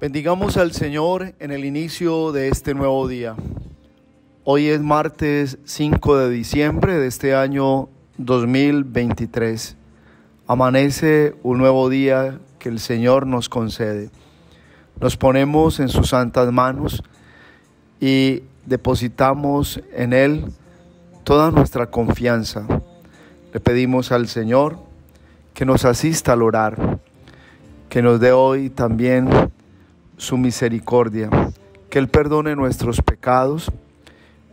Bendigamos al Señor en el inicio de este nuevo día. Hoy es martes 5 de diciembre de este año 2023. Amanece un nuevo día que el Señor nos concede. Nos ponemos en sus santas manos y depositamos en Él toda nuestra confianza. Le pedimos al Señor que nos asista al orar, que nos dé hoy también su misericordia, que Él perdone nuestros pecados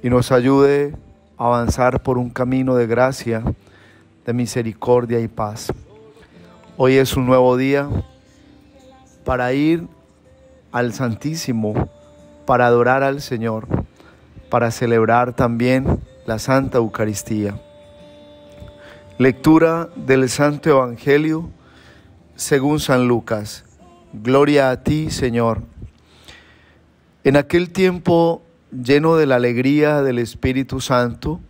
y nos ayude a avanzar por un camino de gracia, de misericordia y paz. Hoy es un nuevo día para ir al Santísimo, para adorar al Señor, para celebrar también la Santa Eucaristía. Lectura del Santo Evangelio según San Lucas. Gloria a ti, Señor. En aquel tiempo, lleno de la alegría del Espíritu Santo,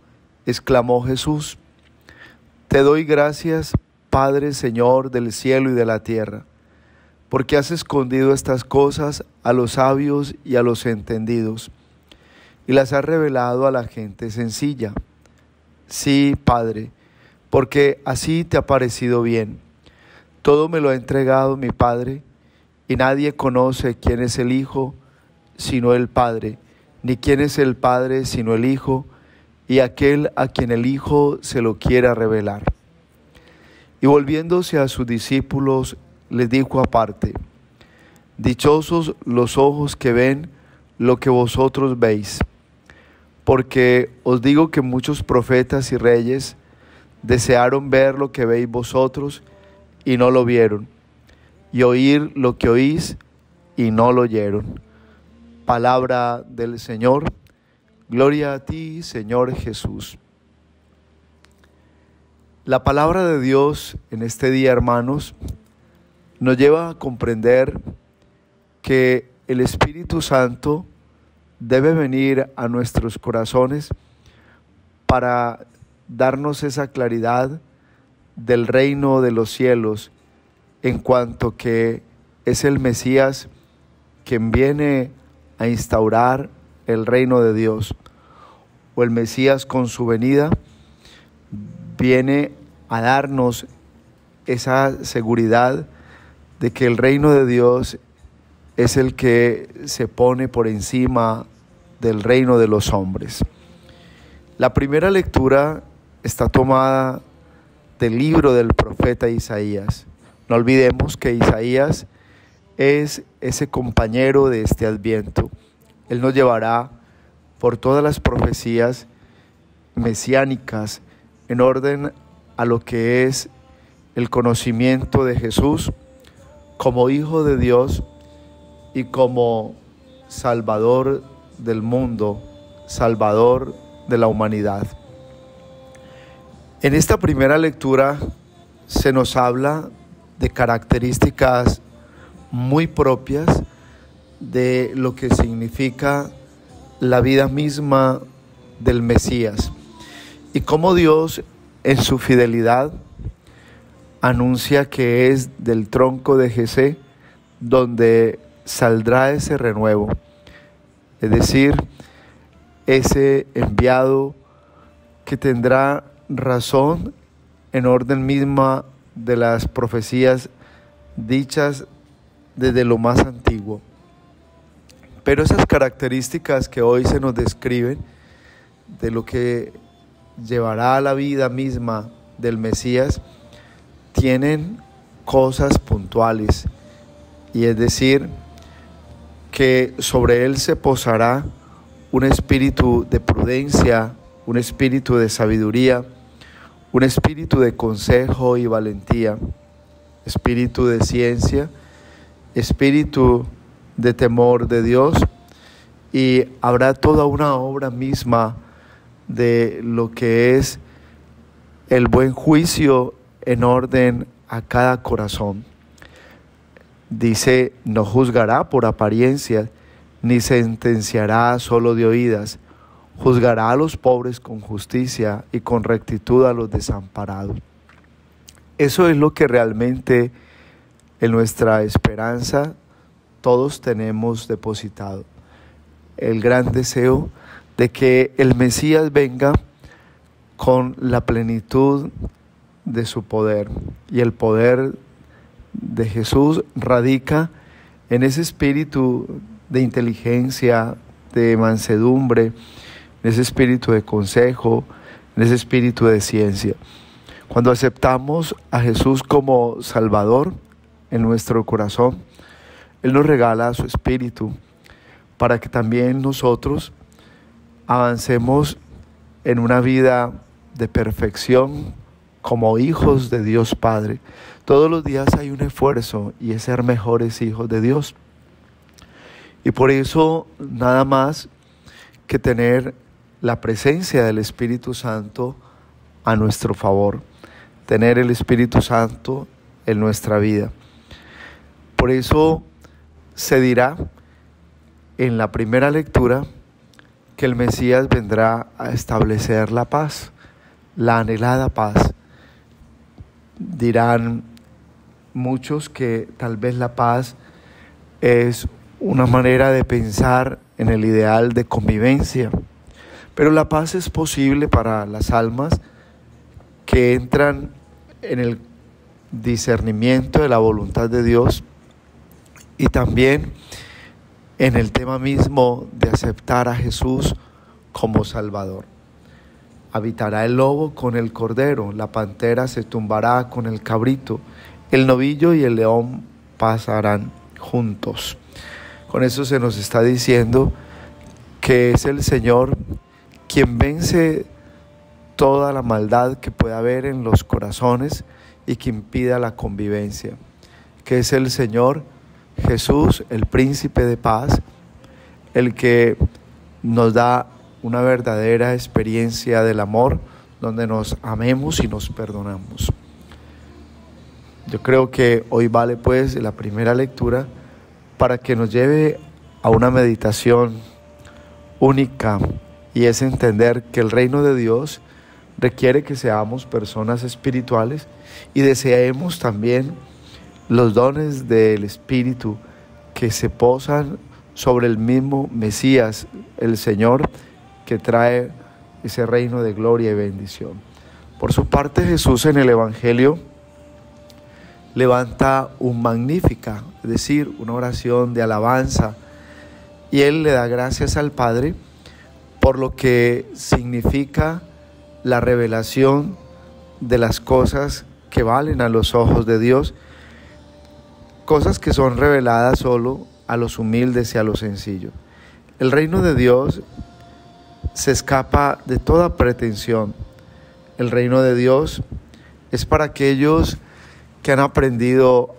exclamó Jesús: Te doy gracias, Padre, Señor del cielo y de la tierra, porque has escondido estas cosas a los sabios y a los entendidos, y las has revelado a la gente sencilla. Sí, Padre, porque así te ha parecido bien. Todo me lo ha entregado mi Padre, y nadie conoce quién es el Hijo sino el Padre, ni quién es el Padre sino el Hijo, y aquel a quien el Hijo se lo quiera revelar. Y volviéndose a sus discípulos, les dijo aparte: Dichosos los ojos que ven lo que vosotros veis, porque os digo que muchos profetas y reyes desearon ver lo que veis vosotros y no lo vieron, y oír lo que oís y no lo oyeron. Palabra del Señor. Gloria a ti, Señor Jesús. La palabra de Dios en este día, hermanos, nos lleva a comprender que el Espíritu Santo debe venir a nuestros corazones para darnos esa claridad del reino de los cielos, en cuanto que es el Mesías quien viene a instaurar el reino de Dios, o el Mesías con su venida viene a darnos esa seguridad de que el reino de Dios es el que se pone por encima del reino de los hombres. La primera lectura está tomada del libro del profeta Isaías. No olvidemos que Isaías es ese compañero de este Adviento. Él nos llevará por todas las profecías mesiánicas en orden a lo que es el conocimiento de Jesús como Hijo de Dios y como Salvador del mundo, Salvador de la humanidad. En esta primera lectura se nos habla de características muy propias de lo que significa la vida misma del Mesías y cómo Dios en su fidelidad anuncia que es del tronco de Jesé donde saldrá ese renuevo, es decir, ese enviado que tendrá razón en orden misma de las profecías dichas desde lo más antiguo. Pero esas características que hoy se nos describen de lo que llevará a la vida misma del Mesías tienen cosas puntuales, y es decir, que sobre él se posará un espíritu de prudencia, un espíritu de sabiduría, un espíritu de consejo y valentía, espíritu de ciencia, espíritu de temor de Dios, y habrá toda una obra misma de lo que es el buen juicio en orden a cada corazón. Dice: no juzgará por apariencia, ni sentenciará solo de oídas, juzgará a los pobres con justicia y con rectitud a los desamparados. Eso es lo que realmente en nuestra esperanza todos tenemos depositado. El gran deseo de que el Mesías venga con la plenitud de su poder. Y el poder de Jesús radica en ese espíritu de inteligencia, de mansedumbre, en ese espíritu de consejo, en ese espíritu de ciencia. Cuando aceptamos a Jesús como Salvador en nuestro corazón, Él nos regala su espíritu para que también nosotros avancemos en una vida de perfección como hijos de Dios Padre. Todos los días hay un esfuerzo y es ser mejores hijos de Dios. Y por eso nada más que tener la presencia del Espíritu Santo a nuestro favor, tener el Espíritu Santo en nuestra vida. Por eso se dirá en la primera lectura que el Mesías vendrá a establecer la paz, la anhelada paz. Dirán muchos que tal vez la paz es una manera de pensar en el ideal de convivencia, pero la paz es posible para las almas que entran en el discernimiento de la voluntad de Dios y también en el tema mismo de aceptar a Jesús como Salvador. Habitará el lobo con el cordero, la pantera se tumbará con el cabrito, el novillo y el león pasarán juntos. Con eso se nos está diciendo que es el Señor quien vence toda la maldad que pueda haber en los corazones y que impida la convivencia, que es el Señor Jesús, el príncipe de paz, el que nos da una verdadera experiencia del amor, donde nos amemos y nos perdonamos. Yo creo que hoy vale pues la primera lectura para que nos lleve a una meditación única, y es entender que el reino de Dios requiere que seamos personas espirituales y deseemos también los dones del Espíritu que se posan sobre el mismo Mesías, el Señor, que trae ese reino de gloria y bendición. Por su parte, Jesús en el Evangelio levanta un Magnífica, es decir, una oración de alabanza, y Él le da gracias al Padre por lo que significa la revelación de las cosas que valen a los ojos de Dios, cosas que son reveladas solo a los humildes y a los sencillos. El reino de Dios se escapa de toda pretensión. El reino de Dios es para aquellos que han aprendido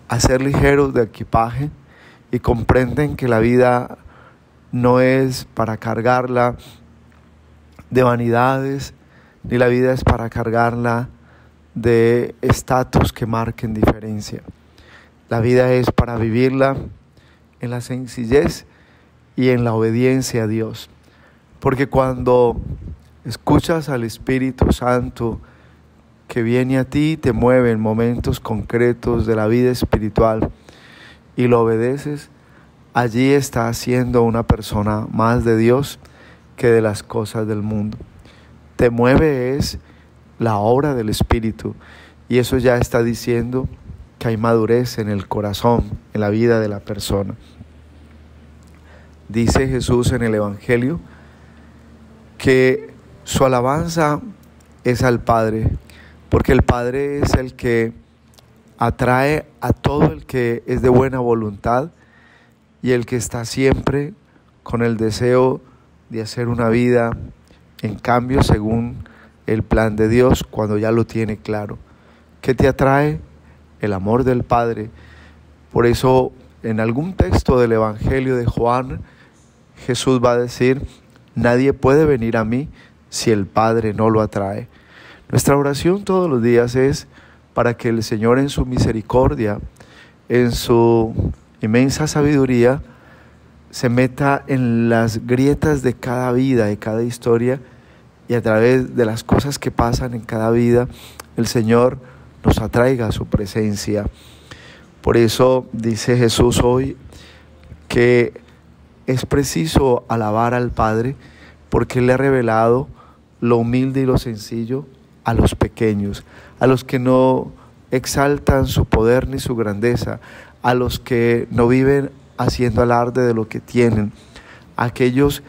a ser ligeros de equipaje y comprenden que la vida no es para cargarla de vanidades, ni la vida es para cargarla de estatus que marquen diferencia. La vida es para vivirla en la sencillez y en la obediencia a Dios. Porque cuando escuchas al Espíritu Santo que viene a ti y te mueve en momentos concretos de la vida espiritual y lo obedeces, allí estás siendo una persona más de Dios que de las cosas del mundo. Te mueve es la obra del Espíritu, y eso ya está diciendo que hay madurez en el corazón, en la vida de la persona. Dice Jesús en el Evangelio que su alabanza es al Padre, porque el Padre es el que atrae a todo el que es de buena voluntad y el que está siempre con el deseo de hacer una vida en cambio según el plan de Dios, cuando ya lo tiene claro. ¿Qué te atrae? El amor del Padre. Por eso en algún texto del Evangelio de Juan, Jesús va a decir: nadie puede venir a mí si el Padre no lo atrae. Nuestra oración todos los días es para que el Señor en su misericordia, en su inmensa sabiduría, se meta en las grietas de cada vida, de cada historia, y a través de las cosas que pasan en cada vida, el Señor nos atraiga a su presencia. Por eso dice Jesús hoy que es preciso alabar al Padre porque Él le ha revelado lo humilde y lo sencillo a los pequeños, a los que no exaltan su poder ni su grandeza, a los que no viven haciendo alarde de lo que tienen, a aquellos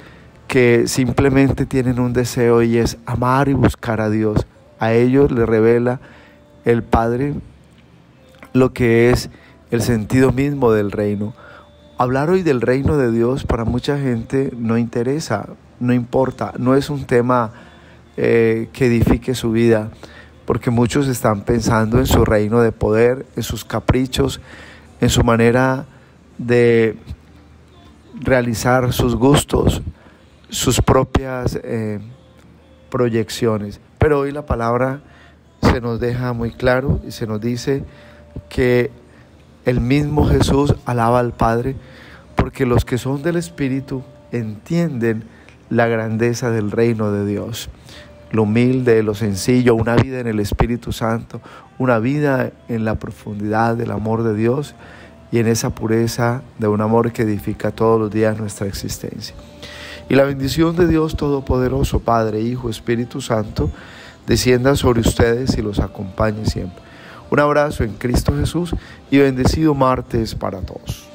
que simplemente tienen un deseo y es amar y buscar a Dios. A ellos les revela el Padre lo que es el sentido mismo del reino. Hablar hoy del reino de Dios para mucha gente no interesa, no importa, no es un tema que edifique su vida, porque muchos están pensando en su reino de poder, en sus caprichos, en su manera de realizar sus gustos, sus propias proyecciones. Pero hoy la palabra se nos deja muy claro y se nos dice que el mismo Jesús alaba al Padre porque los que son del Espíritu entienden la grandeza del reino de Dios. Lo humilde, lo sencillo, una vida en el Espíritu Santo, una vida en la profundidad del amor de Dios y en esa pureza de un amor que edifica todos los días nuestra existencia. Y la bendición de Dios Todopoderoso, Padre, Hijo, Espíritu Santo, descienda sobre ustedes y los acompañe siempre. Un abrazo en Cristo Jesús y bendecido martes para todos.